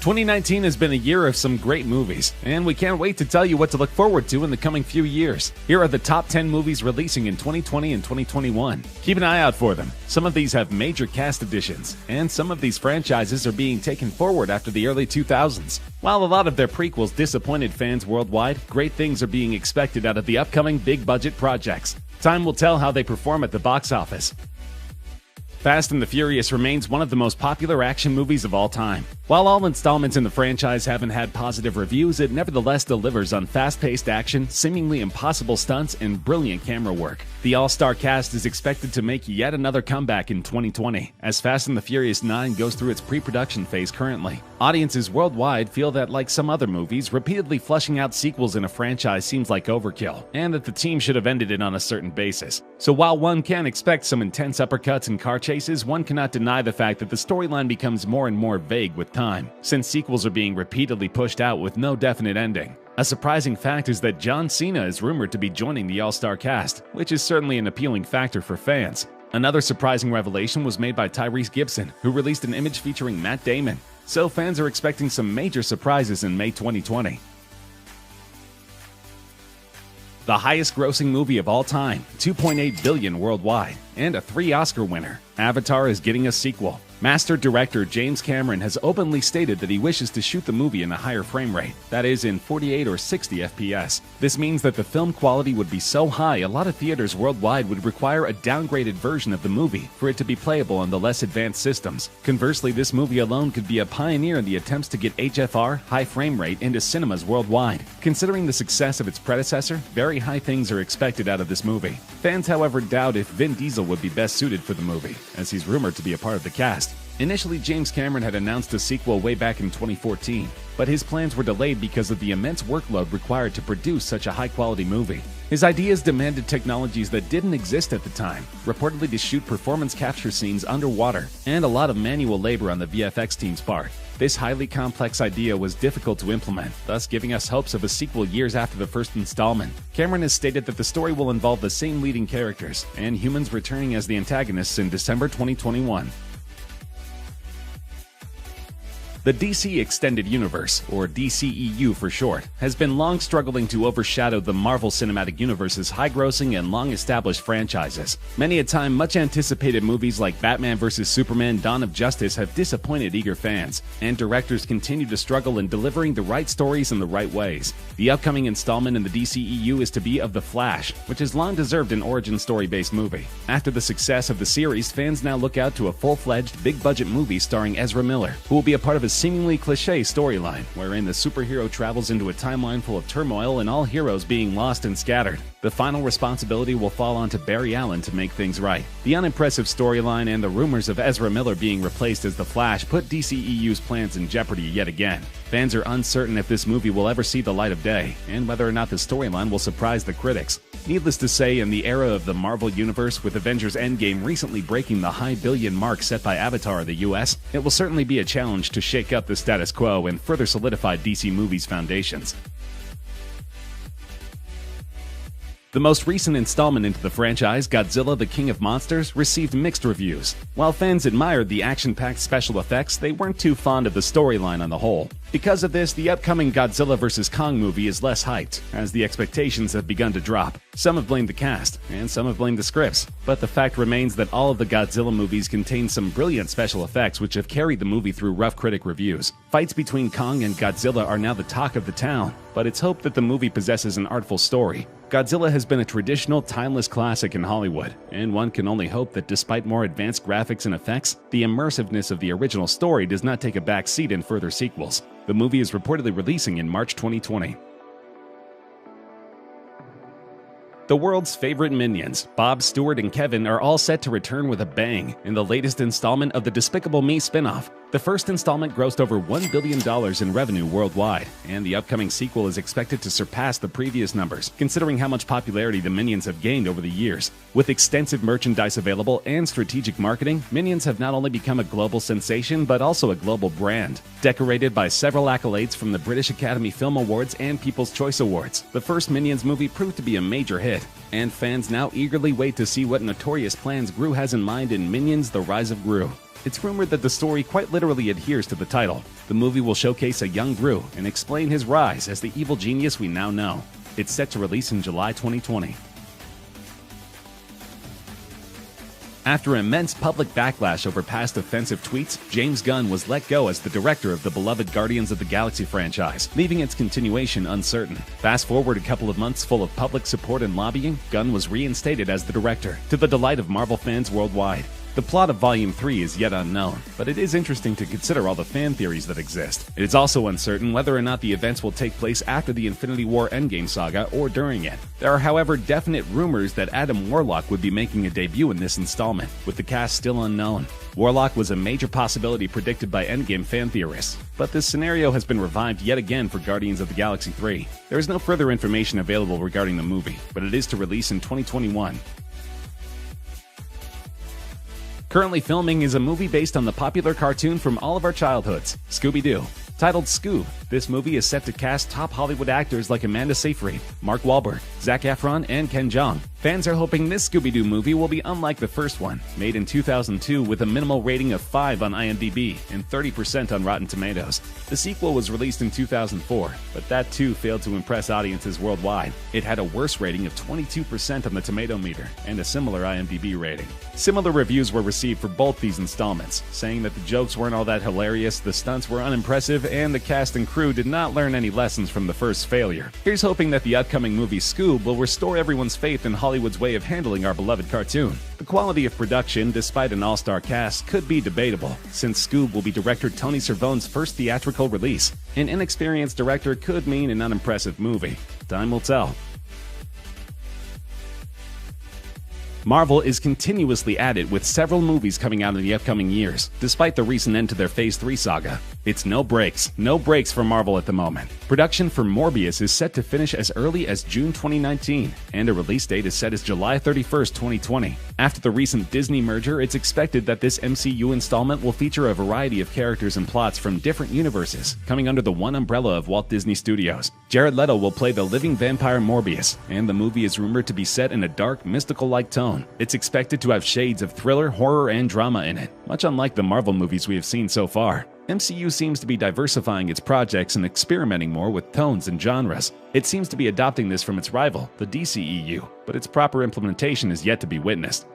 2019 has been a year of some great movies, and we can't wait to tell you what to look forward to in the coming few years. Here are the top 10 movies releasing in 2020 and 2021. Keep an eye out for them. Some of these have major cast additions, and some of these franchises are being taken forward after the early 2000s. While a lot of their prequels disappointed fans worldwide, great things are being expected out of the upcoming big-budget projects. Time will tell how they perform at the box office. Fast and the Furious remains one of the most popular action movies of all time. While all installments in the franchise haven't had positive reviews, it nevertheless delivers on fast-paced action, seemingly impossible stunts, and brilliant camera work. The all-star cast is expected to make yet another comeback in 2020, as Fast and the Furious 9 goes through its pre-production phase currently. Audiences worldwide feel that, like some other movies, repeatedly flushing out sequels in a franchise seems like overkill, and that the team should have ended it on a certain basis. So while one can expect some intense uppercuts and car chases, one cannot deny the fact that the storyline becomes more and more vague with time, since sequels are being repeatedly pushed out with no definite ending. A surprising fact is that John Cena is rumored to be joining the all-star cast, which is certainly an appealing factor for fans. Another surprising revelation was made by Tyrese Gibson, who released an image featuring Matt Damon. So fans are expecting some major surprises in May 2020. The highest-grossing movie of all time, $2.8 billion worldwide, and a 3 Oscar winner, Avatar is getting a sequel. Master director James Cameron has openly stated that he wishes to shoot the movie in a higher frame rate, that is, in 48 or 60 FPS. This means that the film quality would be so high a lot of theaters worldwide would require a downgraded version of the movie for it to be playable on the less advanced systems. Conversely, this movie alone could be a pioneer in the attempts to get HFR, high frame rate, into cinemas worldwide. Considering the success of its predecessor, very high things are expected out of this movie. Fans, however, doubt if Vin Diesel would be best suited for the movie, as he's rumored to be a part of the cast. Initially, James Cameron had announced a sequel way back in 2014, but his plans were delayed because of the immense workload required to produce such a high-quality movie. His ideas demanded technologies that didn't exist at the time, reportedly to shoot performance capture scenes underwater, and a lot of manual labor on the VFX team's part. This highly complex idea was difficult to implement, thus giving us hopes of a sequel years after the first installment. Cameron has stated that the story will involve the same leading characters, and humans returning as the antagonists in December 2021. The DC Extended Universe, or DCEU for short, has been long struggling to overshadow the Marvel Cinematic Universe's high-grossing and long-established franchises. Many a time, much-anticipated movies like Batman vs. Superman: Dawn of Justice have disappointed eager fans, and directors continue to struggle in delivering the right stories in the right ways. The upcoming installment in the DCEU is to be of The Flash, which has long deserved an origin story-based movie. After the success of the series, fans now look out to a full-fledged, big-budget movie starring Ezra Miller, who will be a part of a seemingly cliché storyline, wherein the superhero travels into a timeline full of turmoil and all heroes being lost and scattered. The final responsibility will fall onto Barry Allen to make things right. The unimpressive storyline and the rumors of Ezra Miller being replaced as the Flash put DCEU's plans in jeopardy yet again. Fans are uncertain if this movie will ever see the light of day, and whether or not the storyline will surprise the critics. Needless to say, in the era of the Marvel Universe, with Avengers Endgame recently breaking the high billion mark set by Avatar in the US, it will certainly be a challenge to shake up the status quo and further solidify DC Movies' foundations. The most recent installment into the franchise, Godzilla the King of Monsters, received mixed reviews. While fans admired the action-packed special effects, they weren't too fond of the storyline on the whole. Because of this, the upcoming Godzilla vs. Kong movie is less hyped, as the expectations have begun to drop. Some have blamed the cast, and some have blamed the scripts, but the fact remains that all of the Godzilla movies contain some brilliant special effects which have carried the movie through rough critic reviews. Fights between Kong and Godzilla are now the talk of the town, but it's hoped that the movie possesses an artful story. Godzilla has been a traditional, timeless classic in Hollywood, and one can only hope that despite more advanced graphics and effects, the immersiveness of the original story does not take a back seat in further sequels. The movie is reportedly releasing in March 2020. The world's favorite Minions, Bob, Stewart, and Kevin, are all set to return with a bang in the latest installment of the Despicable Me spin-off. The first installment grossed over $1 billion in revenue worldwide, and the upcoming sequel is expected to surpass the previous numbers, considering how much popularity the Minions have gained over the years. With extensive merchandise available and strategic marketing, Minions have not only become a global sensation, but also a global brand. Decorated by several accolades from the British Academy Film Awards and People's Choice Awards, the first Minions movie proved to be a major hit, and fans now eagerly wait to see what notorious plans Gru has in mind in Minions: The Rise of Gru. It's rumored that the story quite literally adheres to the title. The movie will showcase a young Gru and explain his rise as the evil genius we now know. It's set to release in July 2020. After immense public backlash over past offensive tweets, James Gunn was let go as the director of the beloved Guardians of the Galaxy franchise, leaving its continuation uncertain. Fast forward a couple of months full of public support and lobbying, Gunn was reinstated as the director, to the delight of Marvel fans worldwide. The plot of Volume 3 is yet unknown, but it is interesting to consider all the fan theories that exist. It is also uncertain whether or not the events will take place after the Infinity War Endgame saga or during it. There are, however, definite rumors that Adam Warlock would be making a debut in this installment, with the cast still unknown. Warlock was a major possibility predicted by Endgame fan theorists, but this scenario has been revived yet again for Guardians of the Galaxy 3. There is no further information available regarding the movie, but it is to release in 2021. Currently filming is a movie based on the popular cartoon from all of our childhoods, Scooby-Doo. Titled Scoob, this movie is set to cast top Hollywood actors like Amanda Seyfried, Mark Wahlberg, Zac Efron, and Ken Jeong. Fans are hoping this Scooby-Doo movie will be unlike the first one, made in 2002 with a minimal rating of 5 on IMDb and 30% on Rotten Tomatoes. The sequel was released in 2004, but that too failed to impress audiences worldwide. It had a worse rating of 22% on the Tomato Meter and a similar IMDb rating. Similar reviews were received for both these installments, saying that the jokes weren't all that hilarious, the stunts were unimpressive, and the cast and crew did not learn any lessons from the first failure. Here's hoping that the upcoming movie Scoob will restore everyone's faith in Hollywood's way of handling our beloved cartoon. The quality of production, despite an all-star cast, could be debatable, since Scoob will be director Tony Cervone's first theatrical release. An inexperienced director could mean an unimpressive movie. Time will tell. Marvel is continuously at it with several movies coming out in the upcoming years, despite the recent end to their Phase 3 saga. It's no breaks for Marvel at the moment. Production for Morbius is set to finish as early as June 2019, and a release date is set as July 31st, 2020. After the recent Disney merger, it's expected that this MCU installment will feature a variety of characters and plots from different universes, coming under the one umbrella of Walt Disney Studios. Jared Leto will play the living vampire Morbius, and the movie is rumored to be set in a dark, mystical-like tone. It's expected to have shades of thriller, horror, and drama in it, much unlike the Marvel movies we have seen so far. MCU seems to be diversifying its projects and experimenting more with tones and genres. It seems to be adopting this from its rival, the DCEU, but its proper implementation is yet to be witnessed.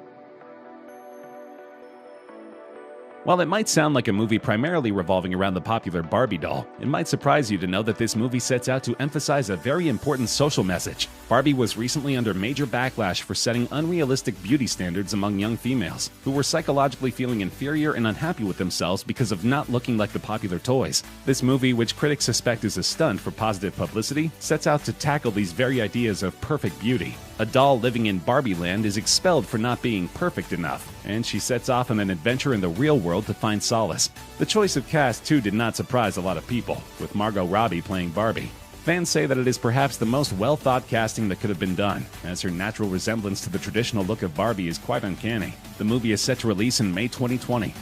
While it might sound like a movie primarily revolving around the popular Barbie doll, it might surprise you to know that this movie sets out to emphasize a very important social message. Barbie was recently under major backlash for setting unrealistic beauty standards among young females, who were psychologically feeling inferior and unhappy with themselves because of not looking like the popular toys. This movie, which critics suspect is a stunt for positive publicity, sets out to tackle these very ideas of perfect beauty. A doll living in Barbie Land is expelled for not being perfect enough, and she sets off on an adventure in the real world to find solace. The choice of cast, too, did not surprise a lot of people, with Margot Robbie playing Barbie. Fans say that it is perhaps the most well-thought casting that could have been done, as her natural resemblance to the traditional look of Barbie is quite uncanny. The movie is set to release in May 2020.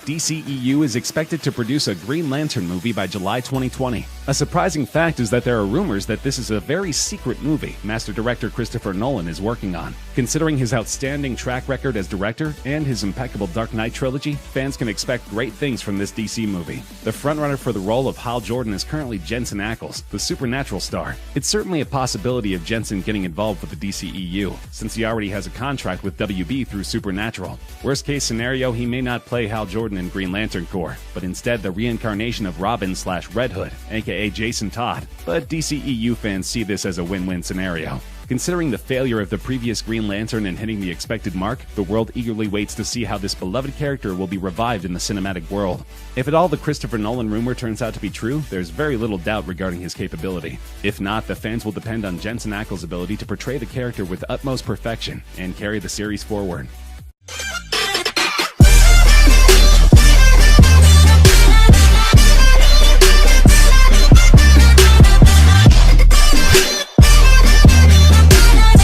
DCEU is expected to produce a Green Lantern movie by July 2020. A surprising fact is that there are rumors that this is a very secret movie master director Christopher Nolan is working on. Considering his outstanding track record as director and his impeccable Dark Knight trilogy, fans can expect great things from this DC movie. The frontrunner for the role of Hal Jordan is currently Jensen Ackles, the Supernatural star. It's certainly a possibility of Jensen getting involved with the DCEU, since he already has a contract with WB through Supernatural. Worst case scenario, he may not play Hal Jordan in Green Lantern Corps, but instead the reincarnation of Robin/Red Hood, aka Jason Todd. But DCEU fans see this as a win-win scenario. Considering the failure of the previous Green Lantern in hitting the expected mark, the world eagerly waits to see how this beloved character will be revived in the cinematic world. If at all the Christopher Nolan rumor turns out to be true, there's very little doubt regarding his capability. If not, the fans will depend on Jensen Ackles' ability to portray the character with utmost perfection and carry the series forward.